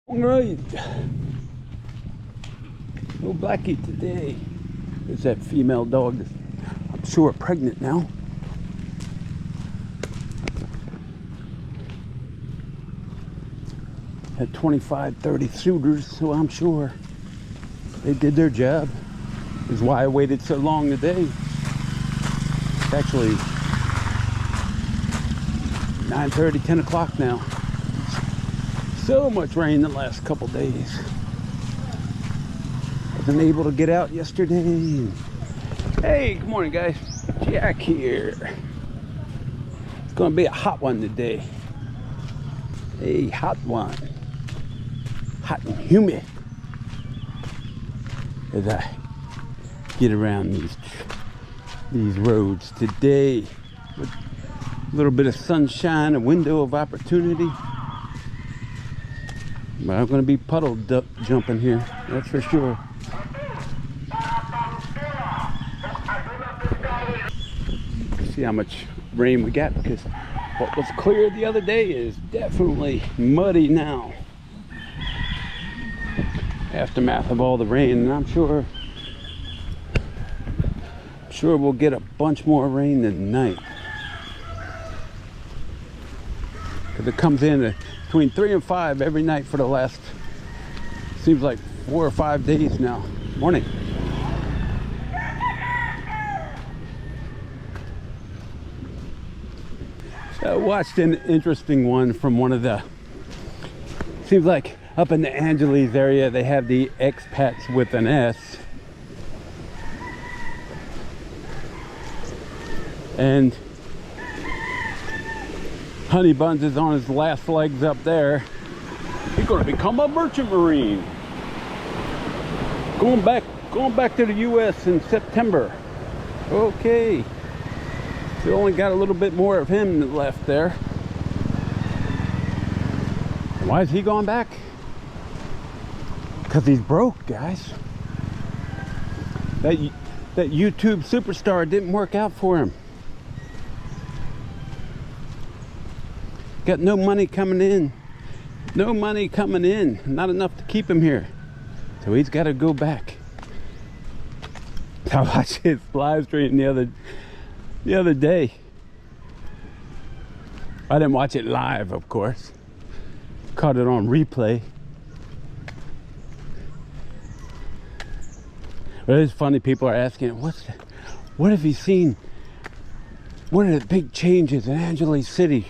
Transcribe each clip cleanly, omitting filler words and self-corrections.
All right, no Blackie today. There's that female dog that's, I'm sure, pregnant now. Had 25, 30 suitors, so I'm sure they did their job. Is why I waited so long today. It's actually 9:30, 10 o'clock now. So much rain the last couple days. Wasn't able to get out yesterday. Hey, good morning, guys. Jack here. It's gonna be a hot one today. A hot one. Hot and humid. As I get around these roads today with a little bit of sunshine, a window of opportunity. But I'm going to be puddle jumping here, that's for sure. See how much rain we got, because what was clear the other day is definitely muddy now. Aftermath of all the rain, and I'm sure we'll get a bunch more rain tonight. Because it comes in between 3 and 5 every night for the last, seems like 4 or 5 days now. Morning. So I watched an interesting one from one of the, seems like up in the Angeles area, they have the expats with an S. And Honey Buns is on his last legs up there. He's gonna become a merchant marine. Going back to the US in September. Okay. We only got a little bit more of him left there. Why is he going back? Because he's broke, guys. That YouTube superstar didn't work out for him. Got no money coming in. No money coming in. Not enough to keep him here. So he's got to go back. I watched his live stream the other day. I didn't watch it live, of course. Caught it on replay. But it's funny, people are asking, what have you seen? What are the big changes in Angeles City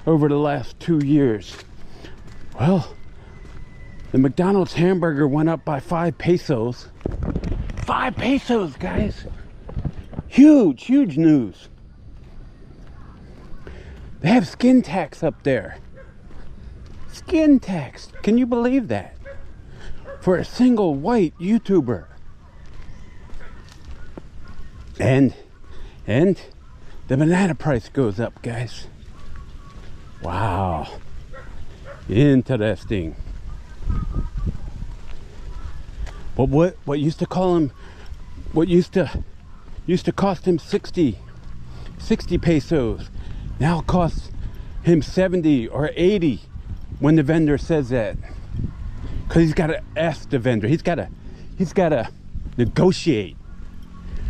over the last 2 years? Well, the McDonald's hamburger went up by 5 pesos. 5 pesos, guys. Huge news. They have skin tax up there. Skin tax. Can you believe that? For a single white YouTuber. And the banana price goes up, guys. Wow. Interesting. But what used to call him, what used to cost him 60 pesos, now costs him 70 or 80 when the vendor says that. Because he's got to ask the vendor. He's got to negotiate.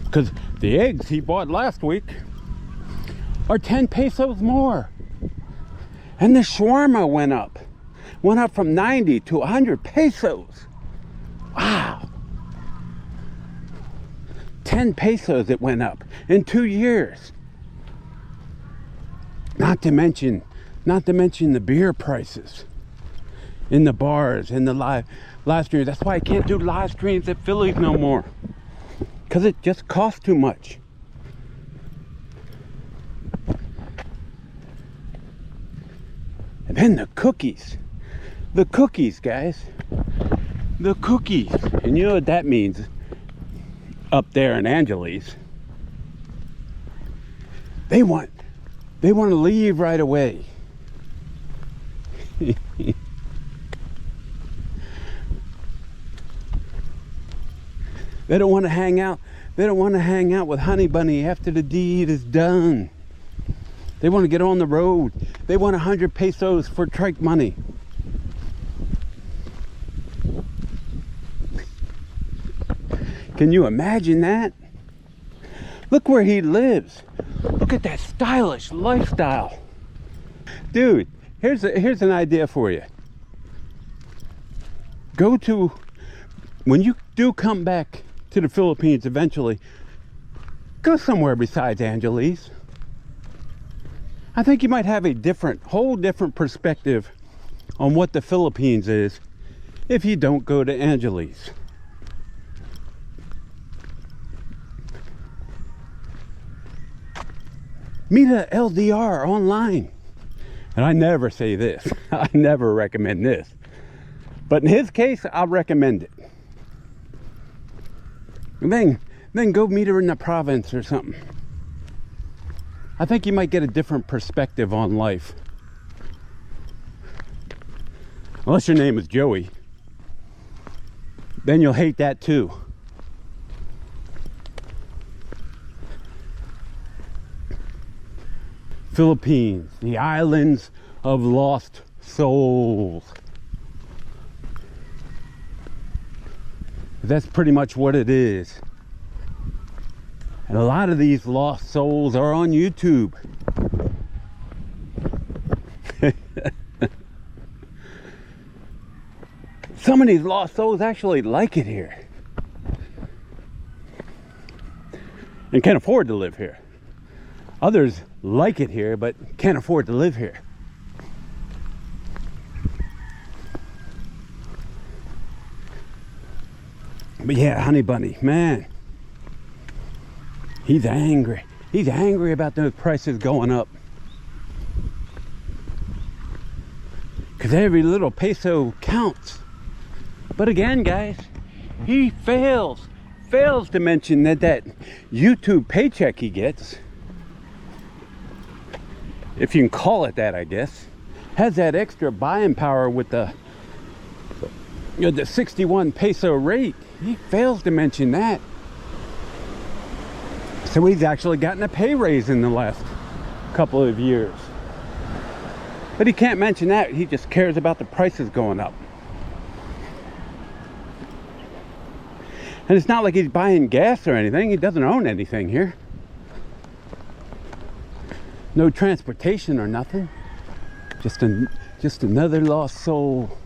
Because the eggs he bought last week are 10 pesos more. And the shawarma went up from 90 to 100 pesos. Wow. 10 pesos it went up in 2 years. Not to mention the beer prices in the bars, in the live streams. That's why I can't do live streams at Phillies no more. Because it just costs too much. And then the cookies. The cookies, guys. The cookies. And you know what that means up there in Angeles? They want to leave right away. They don't want to hang out. They don't want to hang out with Honey Bunny after the deed is done. They want to get on the road. They want 100 pesos for trike money. Can you imagine that? Look where he lives. Look at that stylish lifestyle. Dude, here's an idea for you. When you do come back to the Philippines eventually, go somewhere besides Angeles. I think you might have a whole different perspective on what the Philippines is if you don't go to Angeles. Meet a LDR online. And I never say this. I never recommend this. But in his case, I'll recommend it. And then go meet her in the province or something. I think you might get a different perspective on life. Unless your name is Joey. Then you'll hate that too. Philippines, the islands of lost souls. That's pretty much what it is. And a lot of these lost souls are on YouTube. Some of these lost souls actually like it here and can afford to live here. Others like it here but can't afford to live here. But yeah, Honey Bunny, man, he's angry. He's angry about those prices going up. Because every little peso counts. But again, guys, he fails to mention that YouTube paycheck he gets, if you can call it that, I guess, has that extra buying power with the 61 peso rate. He fails to mention that. So he's actually gotten a pay raise in the last couple of years. But he can't mention that. He just cares about the prices going up. And it's not like he's buying gas or anything. He doesn't own anything here. No transportation or nothing. Just another lost soul.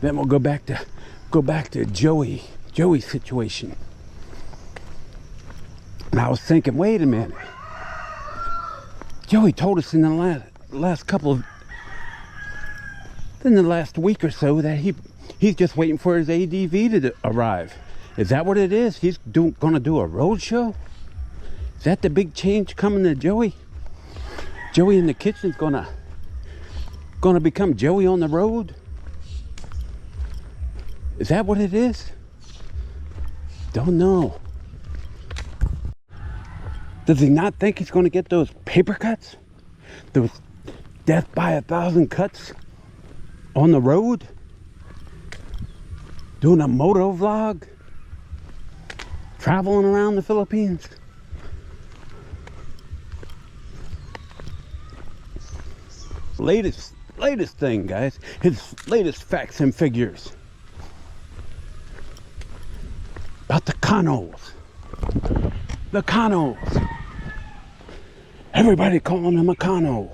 Then we'll go back to Joey's situation. And I was thinking, wait a minute. Joey told us in the last week or so that he's just waiting for his ADV to arrive. Is that what it is? He's gonna do a road show? Is that the big change coming to Joey? Joey in the kitchen's gonna become Joey on the road? Is that what it is? Don't know. Does he not think he's going to get those paper cuts? Those death by 1,000 cuts on the road? Doing a moto vlog? Traveling around the Philippines? Latest thing, guys. His latest facts and figures. About the Canos. The Canos. Everybody calling him a Cano.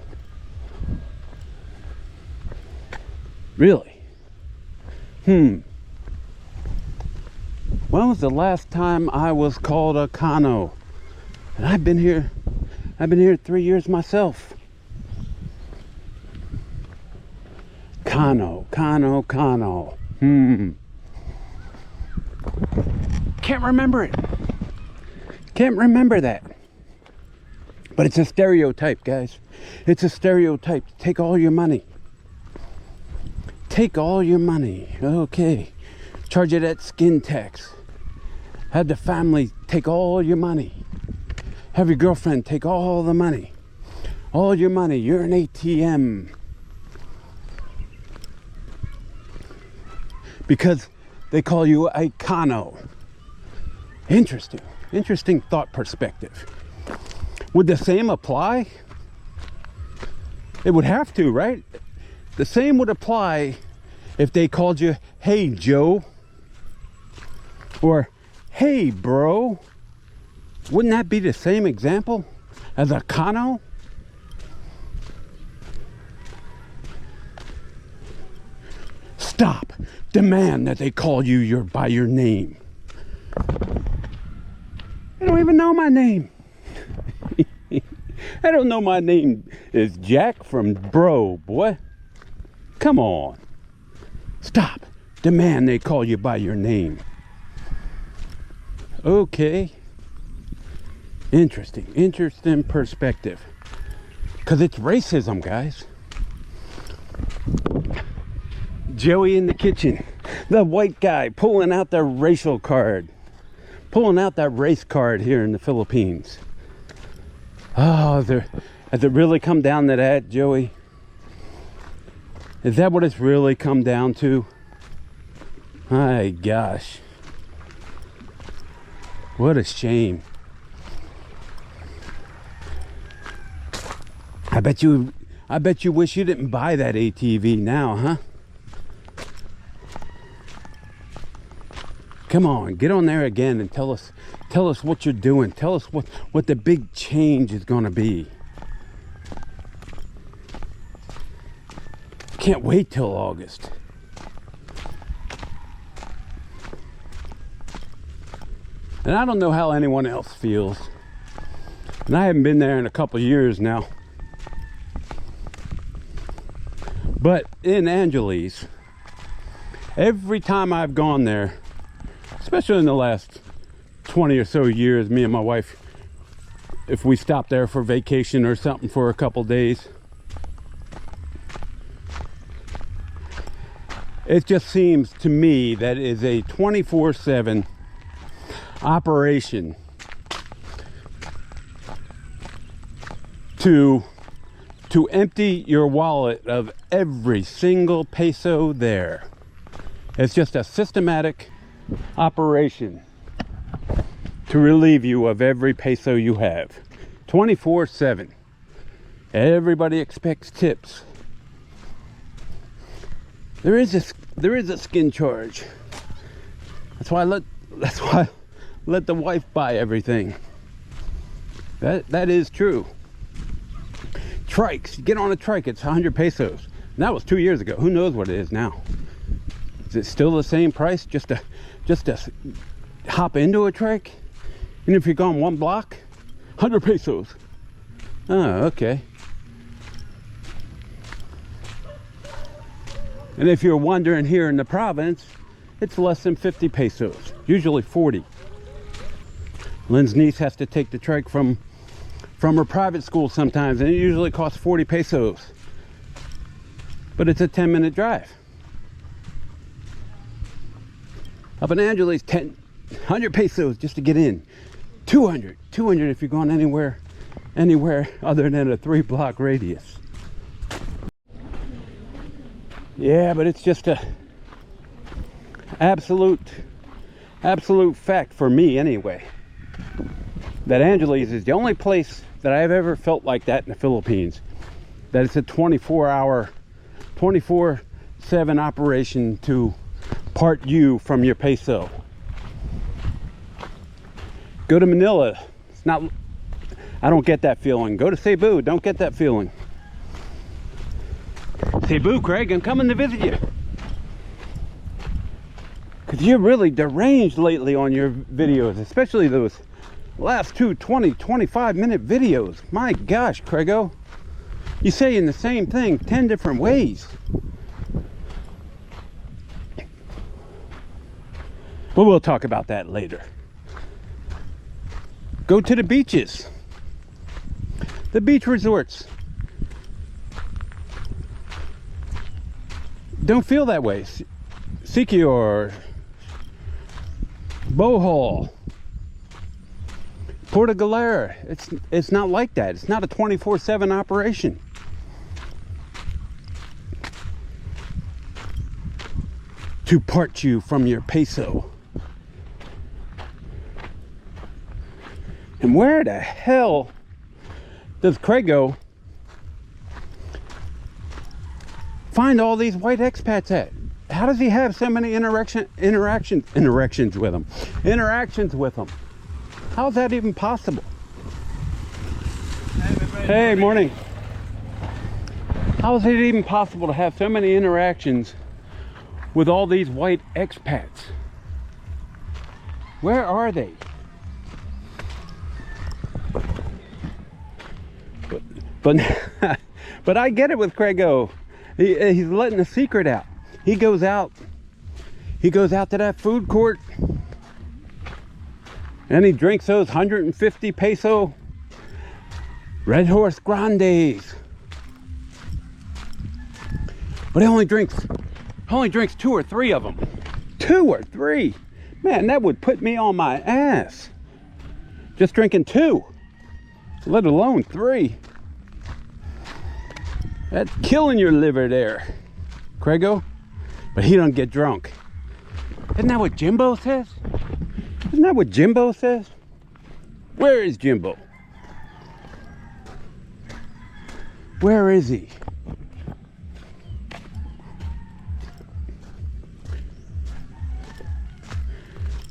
Really? When was the last time I was called a Cano? And I've been here 3 years myself. Cano. Can't remember it. Can't remember that. But it's a stereotype, guys. It's a stereotype. Take all your money. Take all your money. Okay. Charge it at skin tax. Have the family take all your money. Have your girlfriend take all the money. All your money. You're an ATM. Because they call you a Cano. Interesting thought perspective. Would the same apply? It would have to, right? the same would apply if they called you, hey, Joe, or hey, bro. Wouldn't that be the same example as a kano? Stop. Demand that they call you by your name. I don't even know my name. I don't know my name is Jack from Bro, boy. Come on. Stop. Demand they call you by your name. Okay. Interesting perspective. Because it's racism, guys. Joey in the kitchen. The white guy pulling out the racial card. Pulling out that race card here in the Philippines. Oh, has it really come down to that, Joey? Is that what it's really come down to? My gosh. What a shame. I bet you wish you didn't buy that ATV now, huh? Come on, get on there again and tell us what you're doing. Tell us what the big change is gonna be. Can't wait till August. And I don't know how anyone else feels. And I haven't been there in a couple years now. But in Angeles, every time I've gone there, especially in the last 20 or so years, me and my wife, if we stop there for vacation or something for a couple days, it just seems to me that it is a 24/7 operation to empty your wallet of every single peso there. It's just a systematic operation to relieve you of every peso you have. 24/7. Everybody expects tips. There is a skin charge. That's why I let the wife buy everything. That is true. Trikes, get on a trike, it's 100 pesos. And that was 2 years ago. Who knows what it is now? Is it still the same price just to hop into a trike? And if you're gone one block, 100 pesos. Oh, okay. And if you're wandering here in the province, it's less than 50 pesos, usually 40. Lynn's niece has to take the trike from her private school sometimes, and it usually costs 40 pesos. But it's a 10-minute drive. Up in Angeles, 100 pesos just to get in. 200 if you're going anywhere other than a 3-block radius. Yeah, but it's just a absolute fact for me anyway, that Angeles is the only place that I've ever felt like that in the Philippines, that it's a 24/7 operation to part you from your peso. Go to Manila, it's not, I don't get that feeling. Go to Cebu, don't get that feeling. Cebu, Craig, I'm coming to visit you. Because you're really deranged lately on your videos, especially those last two 25-minute videos. My gosh, Craigo. You're saying the same thing 10 different ways. But we'll talk about that later. Go to the beaches. The beach resorts. Don't feel that way. Siquijor, Bohol, Puerto Galera. It's not like that. It's not a 24/7 operation. To part you from your peso. And where the hell does Craigo find all these white expats at? How does he have so many interactions with them? Interactions with them. How's that even possible? Hey, morning. How is it even possible to have so many interactions with all these white expats? Where are they? But I get it with Craigo. He's letting a secret out. He goes out to that food court and he drinks those 150 peso Red Horse Grandes. But he only drinks 2 or 3 of them. 2 or 3. Man, that would put me on my ass. Just drinking 2, let alone 3. That's killing your liver there, Craigo. But he don't get drunk. Isn't that what Jimbo says? Isn't that what Jimbo says? Where is Jimbo? Where is he?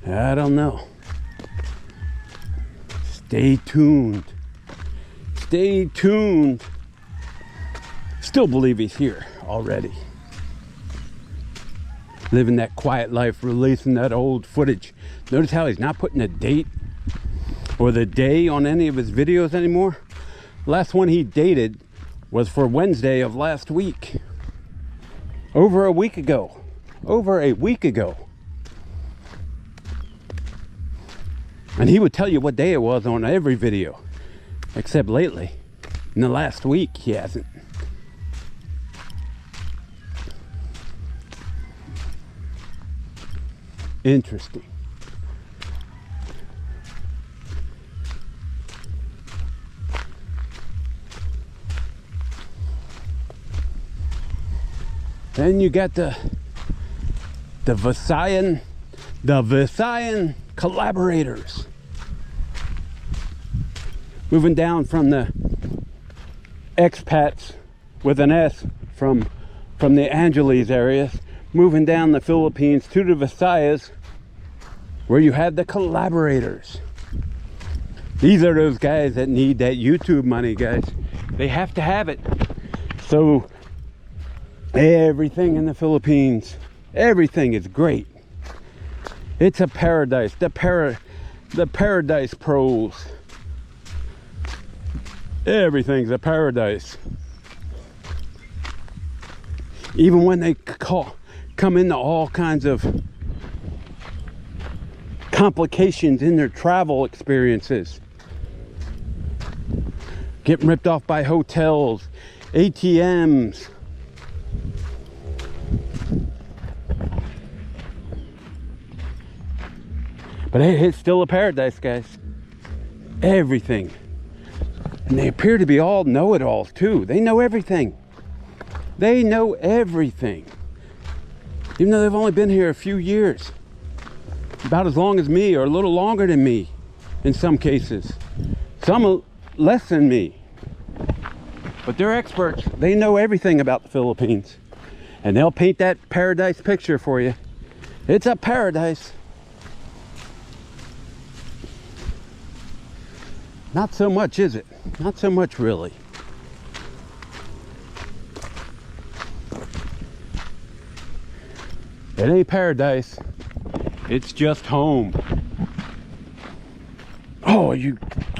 I don't know. Stay tuned. Stay tuned. Still believe he's here already. Living that quiet life, releasing that old footage. Notice how he's not putting a date or the day on any of his videos anymore. Last one he dated was for Wednesday of last week. Over a week ago. Over a week ago. And he would tell you what day it was on every video. Except lately. In the last week, he hasn't. Interesting. Then you got the Visayan collaborators. Moving down from the expats with an S from the Angeles areas, moving down the Philippines to the Visayas, where you have the collaborators. These are those guys that need that YouTube money, guys. They have to have it. So everything in the Philippines, everything is great. It's a paradise. The Paradise Pros. Everything's a paradise. Even when they come into all kinds of complications in their travel experiences. Getting ripped off by hotels, ATMs. But it's still a paradise, guys. Everything. And they appear to be all know-it-alls too. They know everything. They know everything. Even though they've only been here a few years. About as long as me, or a little longer than me in some cases. Some less than me. But they're experts. They know everything about the Philippines. And they'll paint that paradise picture for you. It's a paradise. Not so much, is it? Not so much, really. It ain't paradise. It's just home. Oh,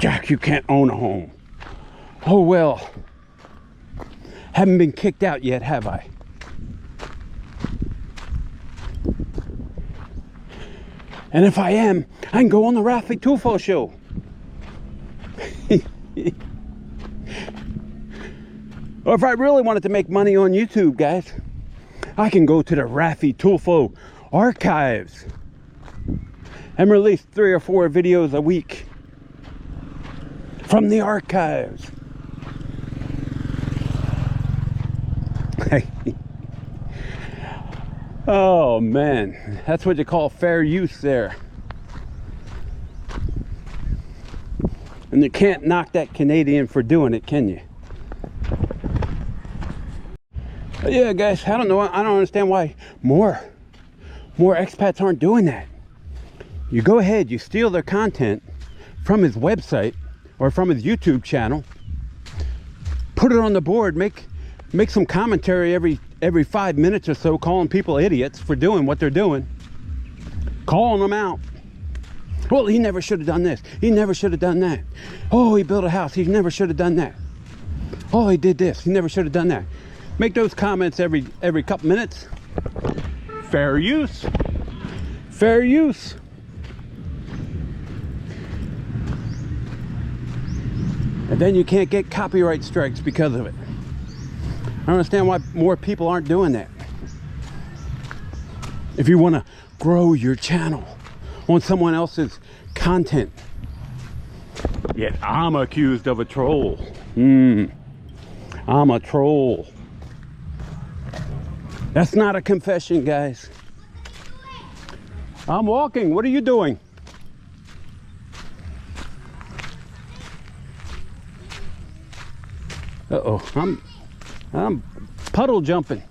Jack, you can't own a home. Oh, well. Haven't been kicked out yet, have I? And if I am, I can go on the Rafi Tulfo show. Or if I really wanted to make money on YouTube, guys, I can go to the Rafi Tulfo archives and release 3 or 4 videos a week from the archives. Oh man, that's what you call fair use there. And you can't knock that Canadian for doing it, can you? But yeah, guys, I don't know. I don't understand why more expats aren't doing that. You go ahead, you steal their content from his website or from his YouTube channel, put it on the board, make some commentary every 5 minutes or so, calling people idiots for doing what they're doing, calling them out. Well, he never should have done this. He never should have done that. Oh, he built a house. He never should have done that. Oh, he did this. He never should have done that. Make those comments every couple minutes. Fair use. Fair use. And then you can't get copyright strikes because of it. I don't understand why more people aren't doing that. If you want to grow your channel on someone else's content. Yet I'm accused of a troll. I'm a troll. That's not a confession, guys. I'm walking. What are you doing? Uh-oh, I'm puddle jumping.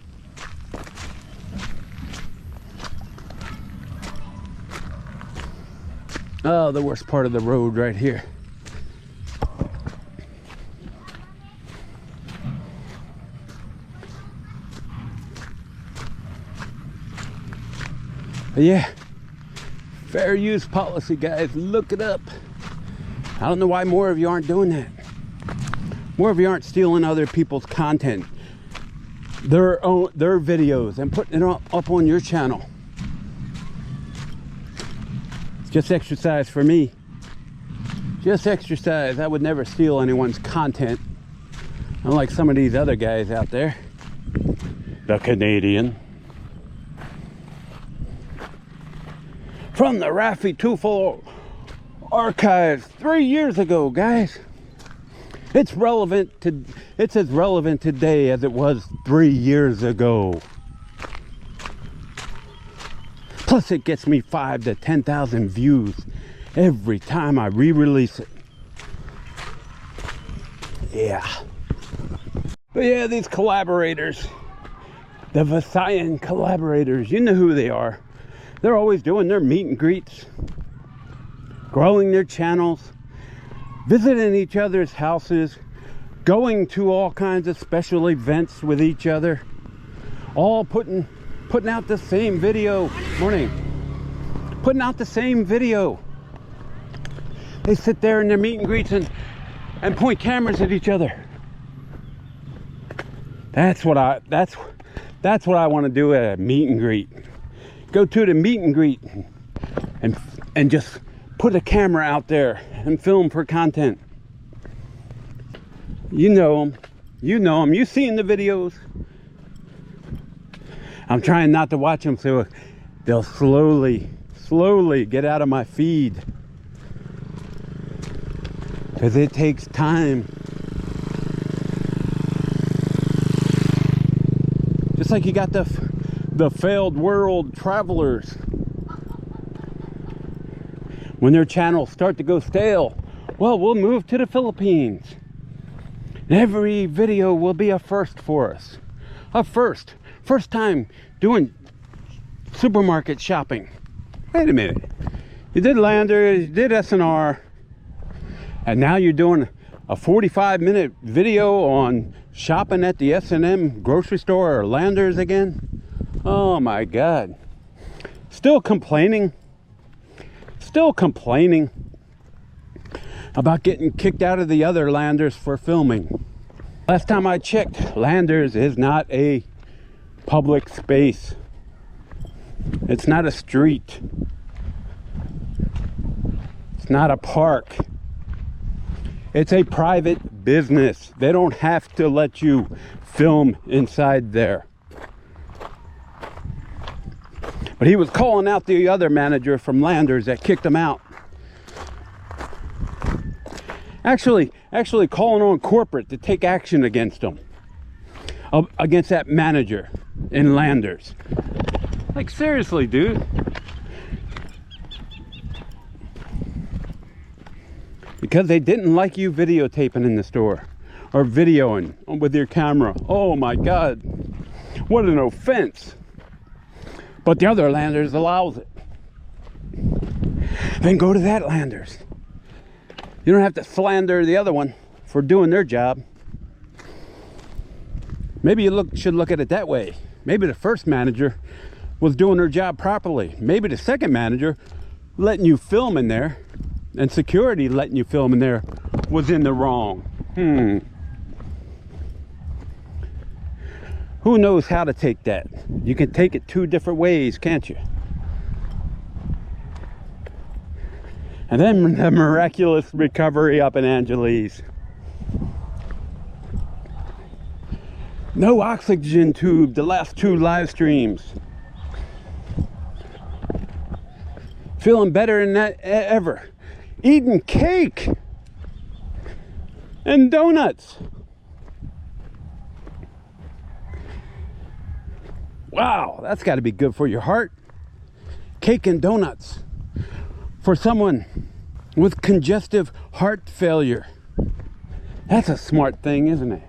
Oh, the worst part of the road right here. But yeah, fair use policy, guys. Look it up. I don't know why more of you aren't doing that. More of you aren't stealing other people's content, their videos, and putting it up on your channel. It's just exercise for me. Just exercise. I would never steal anyone's content, unlike some of these other guys out there. The Canadian. From the Raffi Tufel archives 3 years ago, guys. It's as relevant today as it was 3 years ago. Plus it gets me 5,000 to 10,000 views every time I re-release it. Yeah. But yeah, these collaborators, the Visayan collaborators, you know who they are. They're always doing their meet and greets, growing their channels, visiting each other's houses, going to all kinds of special events with each other, all putting out the same video. Morning. Putting out the same video. They sit there in their meet and greets and point cameras at each other. That's what I want to do at a meet and greet. Go to the meet and greet and just put a camera out there and film for content. You know them. You know them. You've seen the videos. I'm trying not to watch them so they'll slowly get out of my feed. Because it takes time. Just like you got the failed world travelers. When their channels start to go stale, well, we'll move to the Philippines. And every video will be a first for us. A first time doing supermarket shopping. Wait a minute. You did Landers, you did SNR, and now you're doing a 45-minute video on shopping at the S&M grocery store or Landers again? Oh my God. Still complaining about getting kicked out of the other Landers for filming. Last time I checked, Landers is not a public space. It's not a street. It's not a park. It's a private business. They don't have to let you film inside there. But he was calling out the other manager from Landers that kicked him out. Actually calling on corporate to take action against him. Against that manager in Landers. Like, seriously, dude. Because they didn't like you videotaping in the store. Or videoing with your camera. Oh my God. What an offense. But the other Landers allows it. Then go to that Landers. You don't have to slander the other one for doing their job. Maybe you should look at it that way. Maybe the first manager was doing her job properly. Maybe the second manager letting you film in there and security letting you film in there was in the wrong. Who knows how to take that? You can take it two different ways, can't you? And then the miraculous recovery up in Angeles. No oxygen tube the last 2 live streams. Feeling better than that ever. Eating cake and donuts. Wow, that's got to be good for your heart. Cake and donuts. For someone with congestive heart failure. That's a smart thing, isn't it?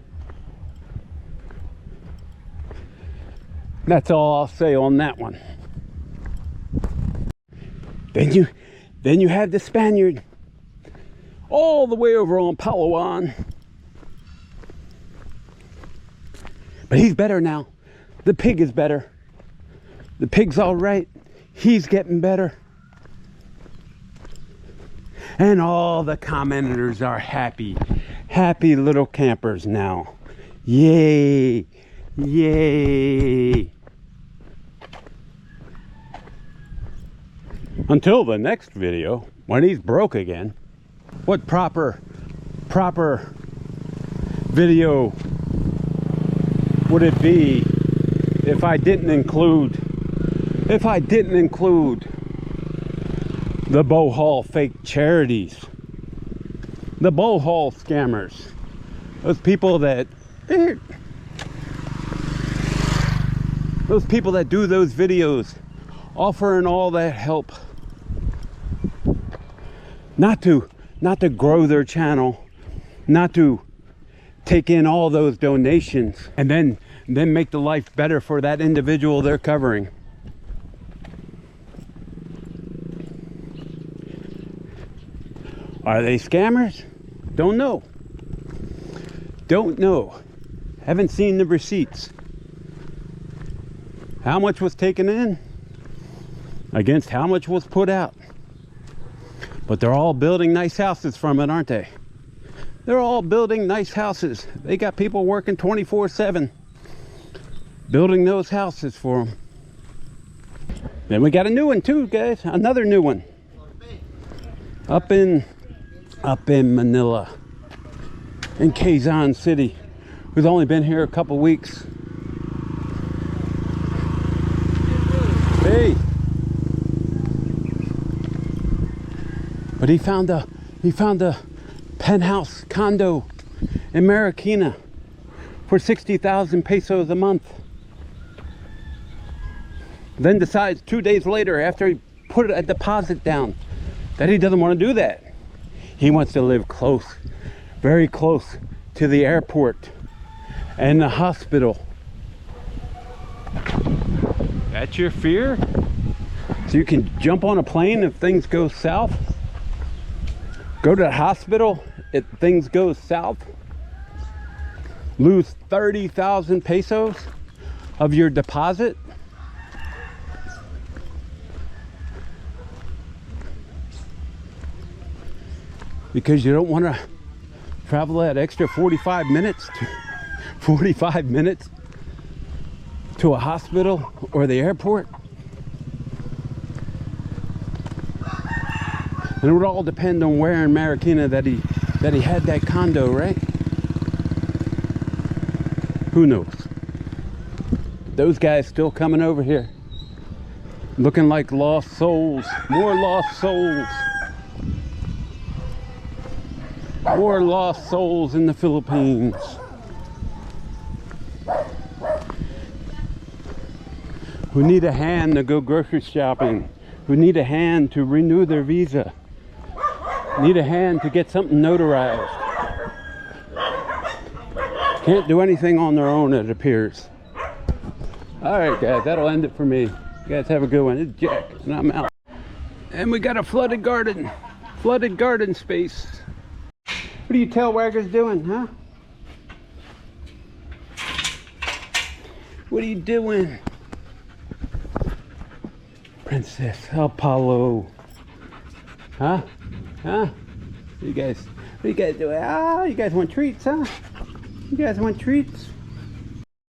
That's all I'll say on that one. Then you have the Spaniard all the way over on Palawan. But he's better now. The pig is better. The pig's all right. He's getting better. And all the commenters are happy. Happy little campers now. Yay. Yay. Until the next video, when he's broke again. What proper video would it be if I didn't include the Bohol fake charities, the Bohol scammers, those people that do those videos offering all that help not to grow their channel, not to take in all those donations and then make the life better for that individual they're covering. Are they scammers? Don't know. Don't know. Haven't seen the receipts. How much was taken in against how much was put out? But they're all building nice houses from it, aren't they? They're all building nice houses. They got people working 24/7 building those houses for them. Then we got a new one too, guys. Another new one. Up in Manila, in Quezon City, who's only been here a couple weeks. Hey, but he found a penthouse condo in Marikina for 60,000 pesos a month. Then decides 2 days later, after he put a deposit down, that he doesn't want to do that. He wants to live close, very close to the airport and the hospital. That's your fear? So you can jump on a plane if things go south? Go to the hospital if things go south? Lose 30,000 pesos of your deposit? Because you don't want to travel that extra 45 minutes to a hospital or the airport. And it would all depend on where in Marikina that he had that condo, right? Who knows? Those guys still coming over here, looking like lost souls. More lost souls. More lost souls in the Philippines. Who need a hand to go grocery shopping. Who need a hand to renew their visa. Need a hand to get something notarized. Can't do anything on their own, it appears. All right, guys, that'll end it for me. You guys have a good one. It's Jack, and I'm out. And we got a flooded garden space. What are you tail waggers doing, huh? What are you doing? Princess Apollo. Huh? Huh? What are you guys doing? Oh, you guys want treats, huh? You guys want treats?